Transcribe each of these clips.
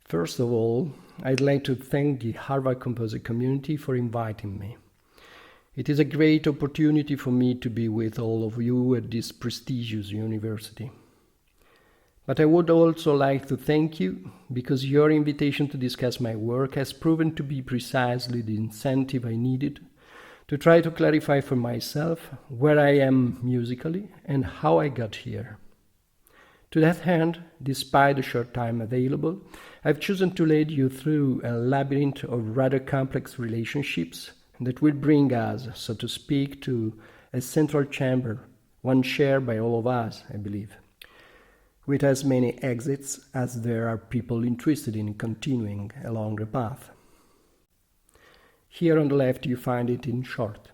First of all, I'd like to thank the Harvard Composer community for inviting me. It is a great opportunity for me to be with all of you at this prestigious university. But I would also like to thank you because your invitation to discuss my work has proven to be precisely the incentive I needed to try to clarify for myself where I am musically and how I got here. To that end, despite the short time available, I've chosen to lead you through a labyrinth of rather complex relationships that will bring us, so to speak, to a central chamber, one shared by all of us, I believe, with as many exits as there are people interested in continuing along the path. Here on the left you find it in short.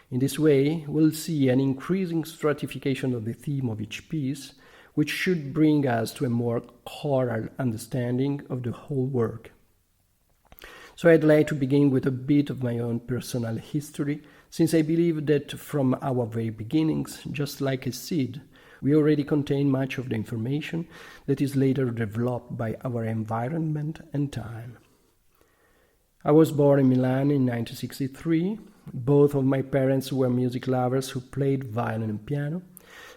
In this way, we'll see an increasing stratification of the theme of each piece, which should bring us to a more choral understanding of the whole work. So I'd like to begin with a bit of my own personal history, since I believe that from our very beginnings, just like a seed, we already contain much of the information that is later developed by our environment and time. I was born in Milan in 1963. Both of my parents were music lovers who played violin and piano,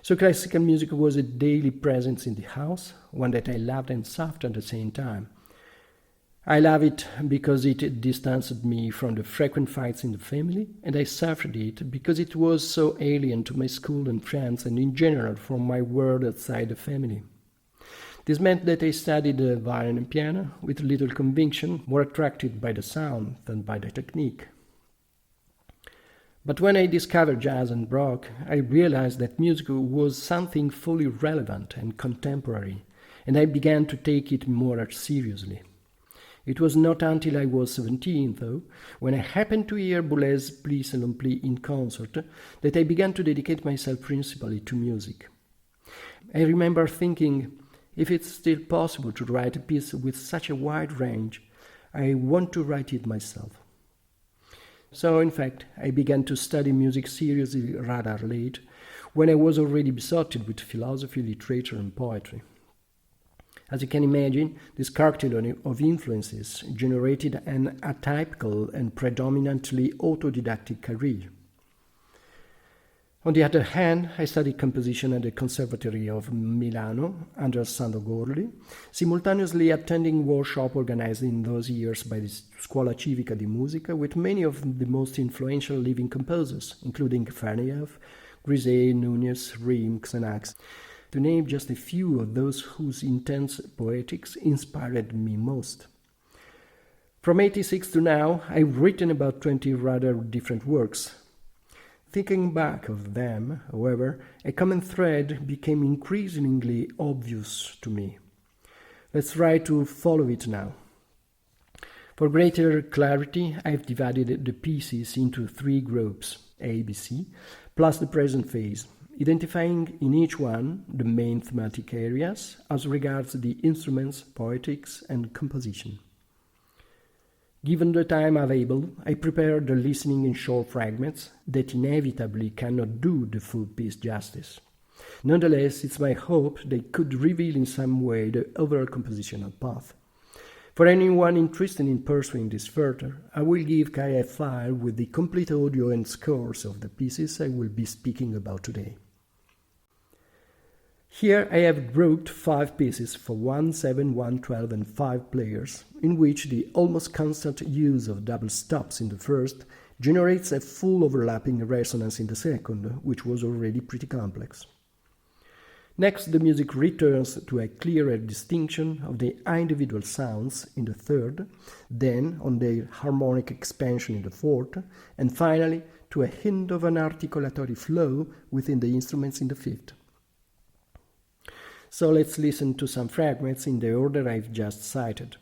so classical music was a daily presence in the house, one that I loved and suffered at the same time. I love it because it distanced me from the frequent fights in the family, and I suffered it because it was so alien to my school and friends and in general from my world outside the family. This meant that I studied violin and piano with little conviction, more attracted by the sound than by the technique. But when I discovered jazz and rock, I realized that music was something fully relevant and contemporary, and I began to take it more seriously. It was not until I was 17, though, when I happened to hear Boulet's Plis Selon Plis in concert, that I began to dedicate myself principally to music. I remember thinking, if it's still possible to write a piece with such a wide range, I want to write it myself. So, in fact, I began to study music seriously rather late, when I was already besotted with philosophy, literature, and poetry. As you can imagine, this cocktail of influences generated an atypical and predominantly autodidactic career. On the other hand, I studied composition at the Conservatory of Milano under Sandro Gorli, simultaneously attending workshops organized in those years by the Scuola Civica di Musica with many of the most influential living composers, including Ferniev, Grisey, Nunez, Reim, Xenax, to name just a few of those whose intense poetics inspired me most. From 1986 to now, I've written about 20 rather different works. Thinking back of them, however, a common thread became increasingly obvious to me. Let's try to follow it now. For greater clarity, I've divided the pieces into 3 groups, A, B, C, plus the present phase, identifying in each one the main thematic areas as regards the instruments, poetics, and composition. Given the time available, I prepared the listening in short fragments that inevitably cannot do the full piece justice. Nonetheless, it's my hope they could reveal in some way the overall compositional path. For anyone interested in pursuing this further, I will give Kaya a file with the complete audio and scores of the pieces I will be speaking about today. Here I have grouped 5 pieces for 1, 7, 1, 12 and 5 players, in which the almost constant use of double stops in the first generates a full overlapping resonance in the second, which was already pretty complex. Next, the music returns to a clearer distinction of the individual sounds in the third, then on their harmonic expansion in the fourth, and finally to a hint of an articulatory flow within the instruments in the fifth. So let's listen to some fragments in the order I've just cited.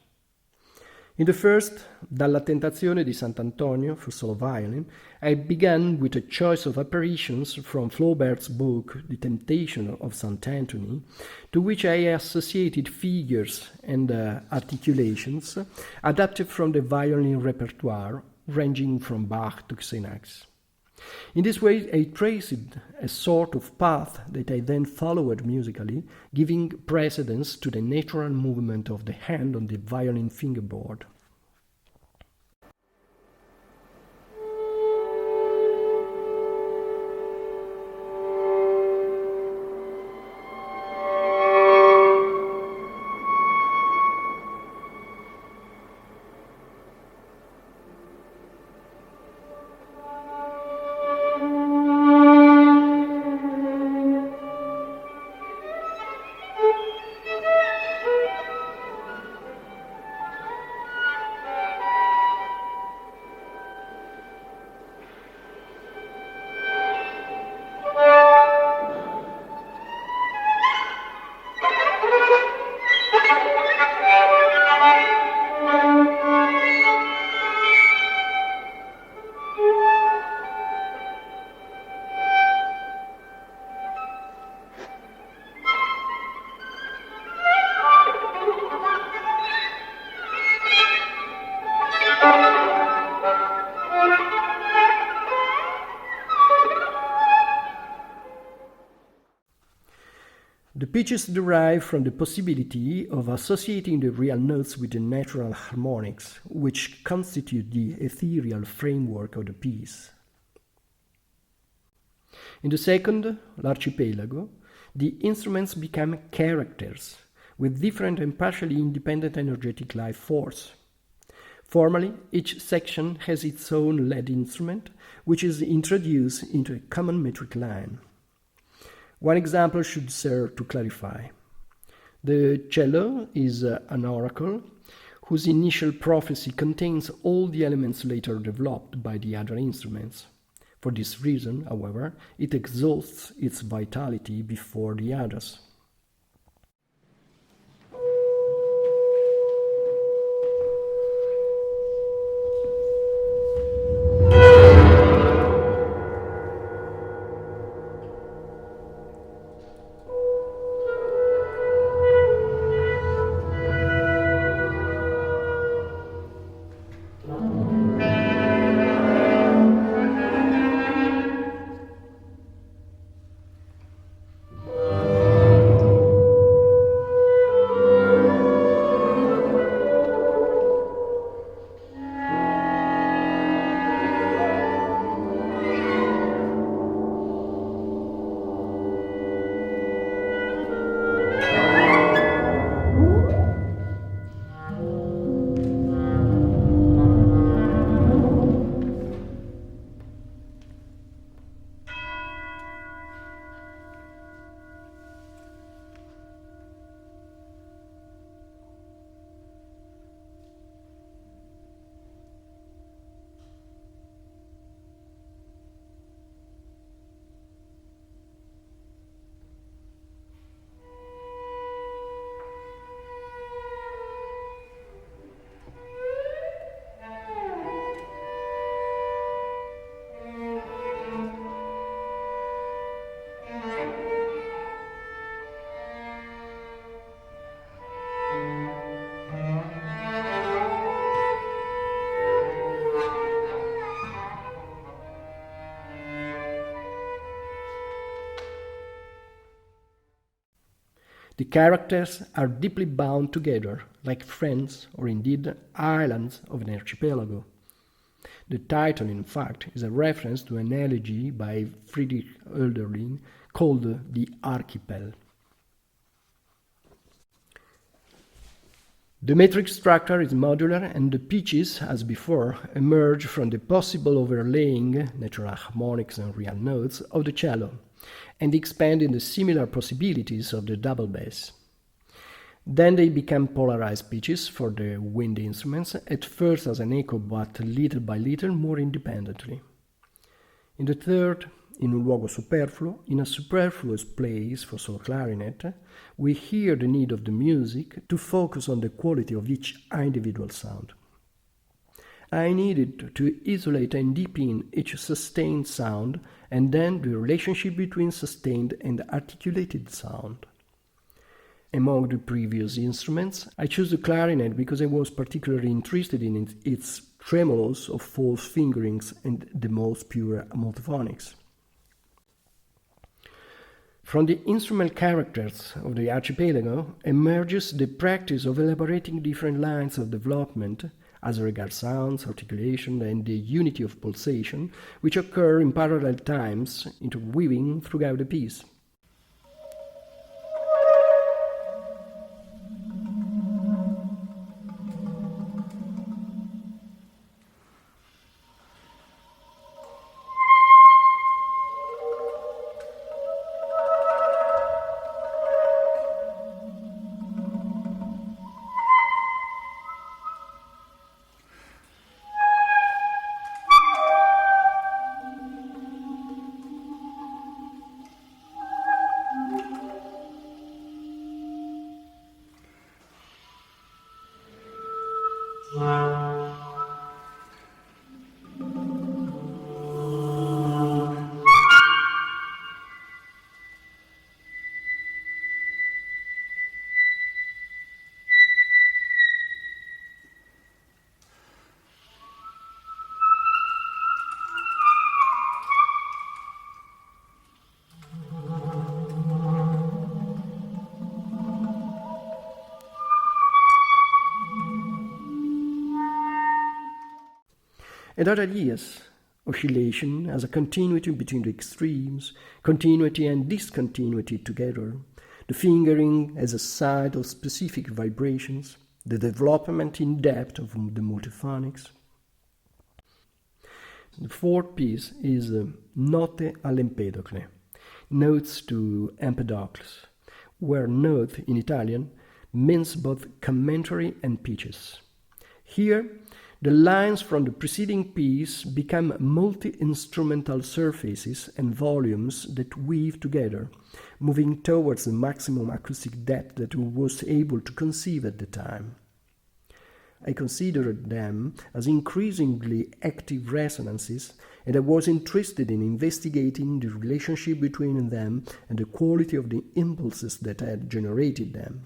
In the first, Dalla Tentazione di Sant'Antonio for solo violin, I began with a choice of apparitions from Flaubert's book The Temptation of St. Anthony, to which I associated figures and articulations adapted from the violin repertoire ranging from Bach to Xenax. In this way, I traced a sort of path that I then followed musically, giving precedence to the natural movement of the hand on the violin fingerboard. The pitches derive from the possibility of associating the real notes with the natural harmonics, which constitute the ethereal framework of the piece. In the second, l'archipelago, the instruments become characters, with different and partially independent energetic life force. Formally, each section has its own lead instrument, which is introduced into a common metric line. One example should serve to clarify. The cello is an oracle whose initial prophecy contains all the elements later developed by the other instruments. For this reason, however, it exhausts its vitality before the others. The characters are deeply bound together, like friends or indeed islands of an archipelago. The title, in fact, is a reference to an elegy by Friedrich Hölderlin called The Archipel. The metric structure is modular, and the pitches, as before, emerge from the possible overlaying, natural harmonics and real notes, of the cello, and expand in the similar possibilities of the double bass. Then they become polarized pitches for the wind instruments, at first as an echo but little by little more independently. In the third, in un luogo superfluo, in a superfluous place for solo clarinet, we hear the need of the music to focus on the quality of each individual sound. I needed to isolate and deepen each sustained sound and then the relationship between sustained and articulated sound. Among the previous instruments, I chose the clarinet because I was particularly interested in its tremolos of false fingerings, and the most pure multiphonics. From the instrumental characters of the archipelago emerges the practice of elaborating different lines of development as regards sounds, articulation, and the unity of pulsation, which occur in parallel times, interweaving throughout the piece. And other ideas, oscillation as a continuity between the extremes, continuity and discontinuity together, the fingering as a side of specific vibrations, the development in depth of the multiphonics. The fourth piece is Note all'Empedocle, Notes to Empedocles, where note in Italian means both commentary and pitches. Here, the lines from the preceding piece become multi-instrumental surfaces and volumes that weave together, moving towards the maximum acoustic depth that we was able to conceive at the time. I considered them as increasingly active resonances, and I was interested in investigating the relationship between them and the quality of the impulses that had generated them.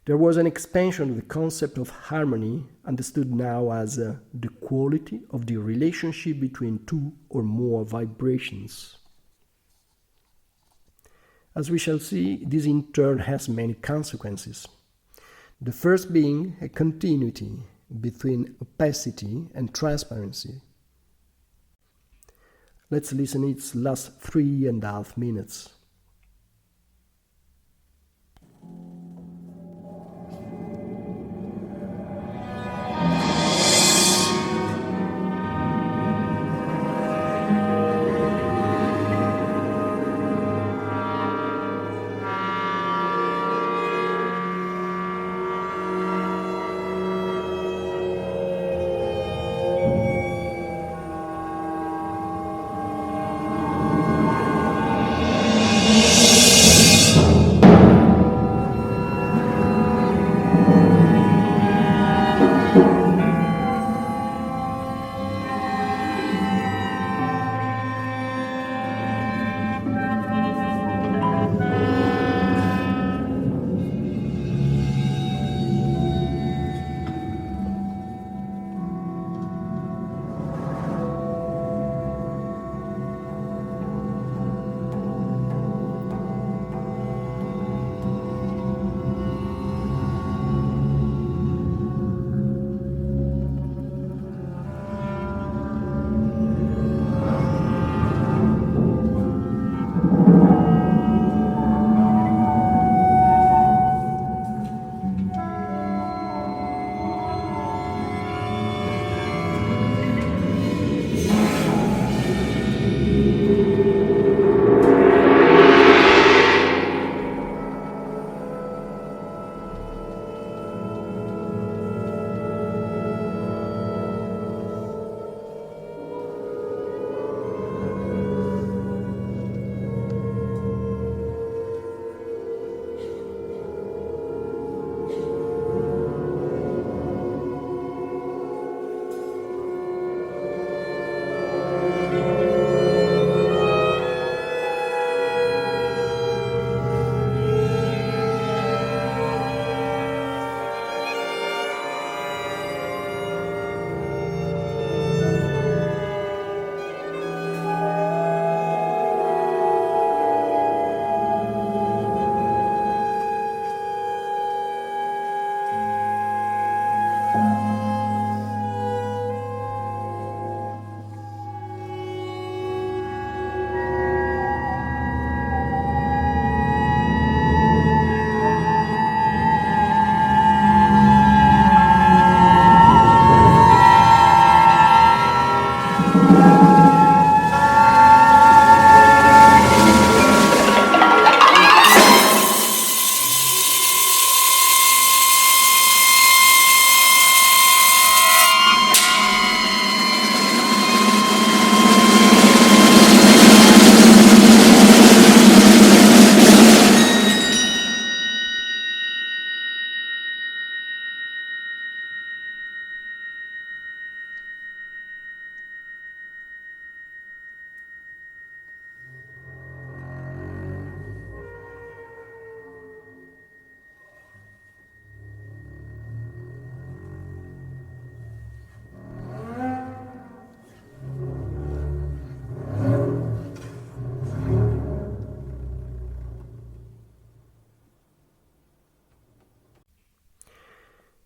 There was an expansion of the concept of harmony, understood now as the quality of the relationship between two or more vibrations. As we shall see, this in turn has many consequences. The first being a continuity between opacity and transparency. Let's listen its last 3.5 minutes.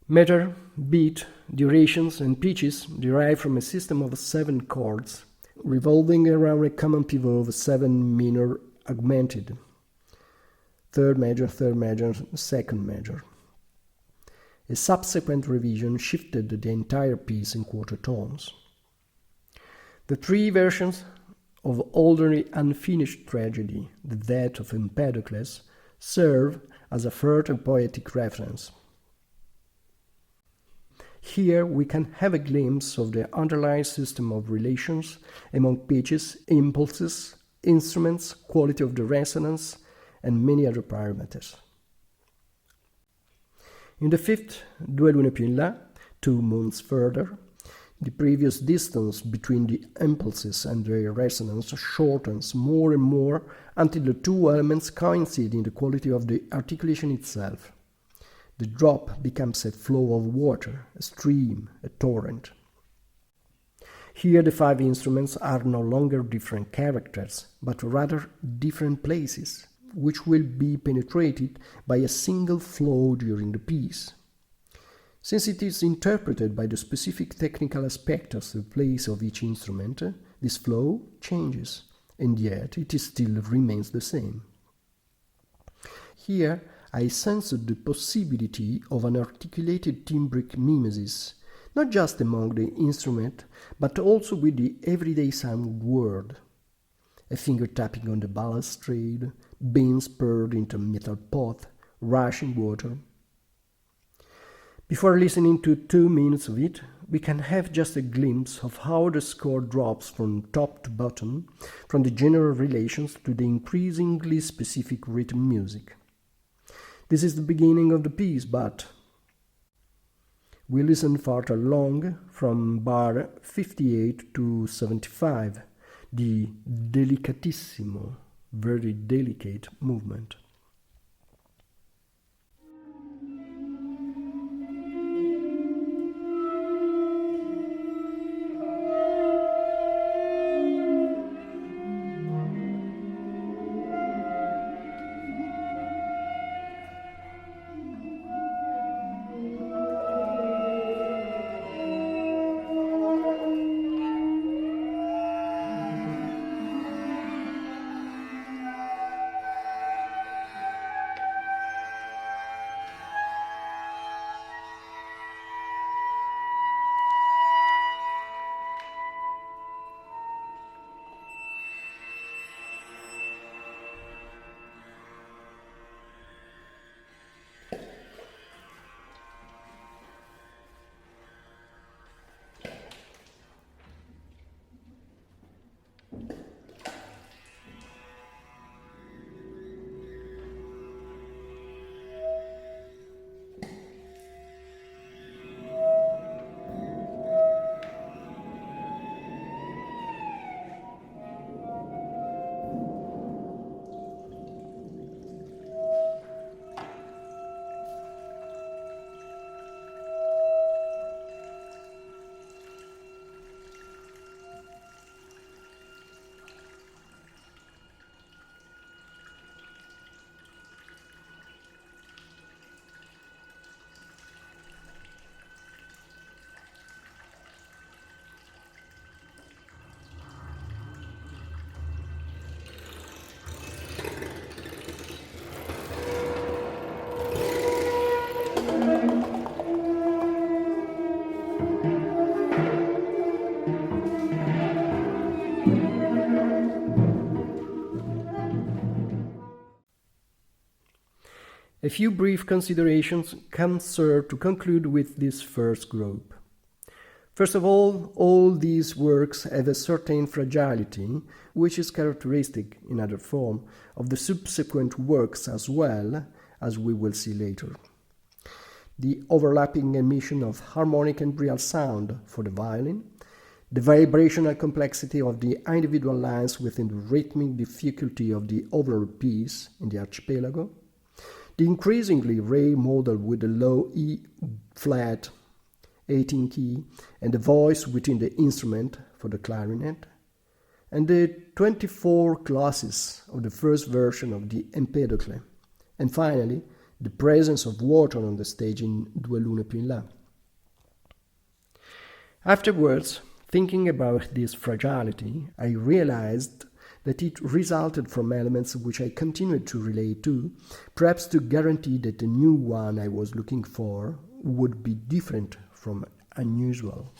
Meter, beat, durations, and pitches derive from a system of 7 chords, revolving around a common pivot of 7 minor augmented. Third major, second major. A subsequent revision shifted the entire piece in quarter tones. The 3 versions of older unfinished tragedy, the death of Empedocles, serve as a further poetic reference. Here we can have a glimpse of the underlying system of relations among pitches, impulses, instruments, quality of the resonance, and many other parameters. In the 5th, Due lune più in là, 2 moons further, the previous distance between the impulses and their resonance shortens more and more until the 2 elements coincide in the quality of the articulation itself. The drop becomes a flow of water, a stream, a torrent. Here the 5 instruments are no longer different characters, but rather different places, which will be penetrated by a single flow during the piece. Since it is interpreted by the specific technical aspect of the place of each instrument, this flow changes, and yet it still remains the same. Here I sensed the possibility of an articulated timbric mimesis, not just among the instrument, but also with the everyday sound world. A finger tapping on the balustrade, beans poured into a metal pot, rushing water. Before listening to 2 minutes of it, we can have just a glimpse of how the score drops from top to bottom, from the general relations to the increasingly specific rhythm music. This is the beginning of the piece, but we listen farther along from bar 58 to 75, the delicatissimo, very delicate movement. A few brief considerations can serve to conclude with this first group. First of all these works have a certain fragility, which is characteristic, in other form, of the subsequent works as well, as we will see later. The overlapping emission of harmonic and real sound for the violin, the vibrational complexity of the individual lines within the rhythmic difficulty of the overall piece in the archipelago, the increasingly rare model with the low E flat 18 key and the voice within the instrument for the clarinet, and the 24 glosses of the first version of the Empedocle, and finally the presence of water on the stage in Due Lune più in là. Afterwards, thinking about this fragility, I realized that it resulted from elements which I continued to relate to, perhaps to guarantee that the new one I was looking for would be different from unusual.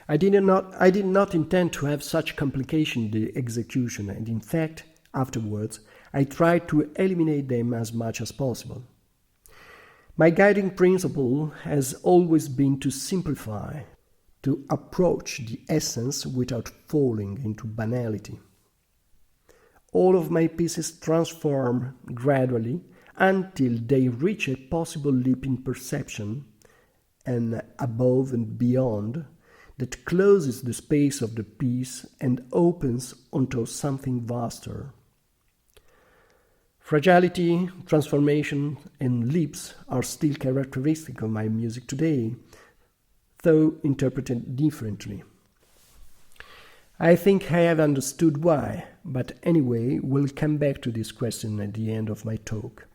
I did not intend to have such complication in the execution, and in fact, afterwards, I tried to eliminate them as much as possible. My guiding principle has always been to simplify, to approach the essence without falling into banality. All of my pieces transform gradually until they reach a possible leap in perception, an above and beyond, that closes the space of the piece and opens onto something vaster. Fragility, transformation, and leaps are still characteristic of my music today, though interpreted differently. I think I have understood why, but anyway, we'll come back to this question at the end of my talk.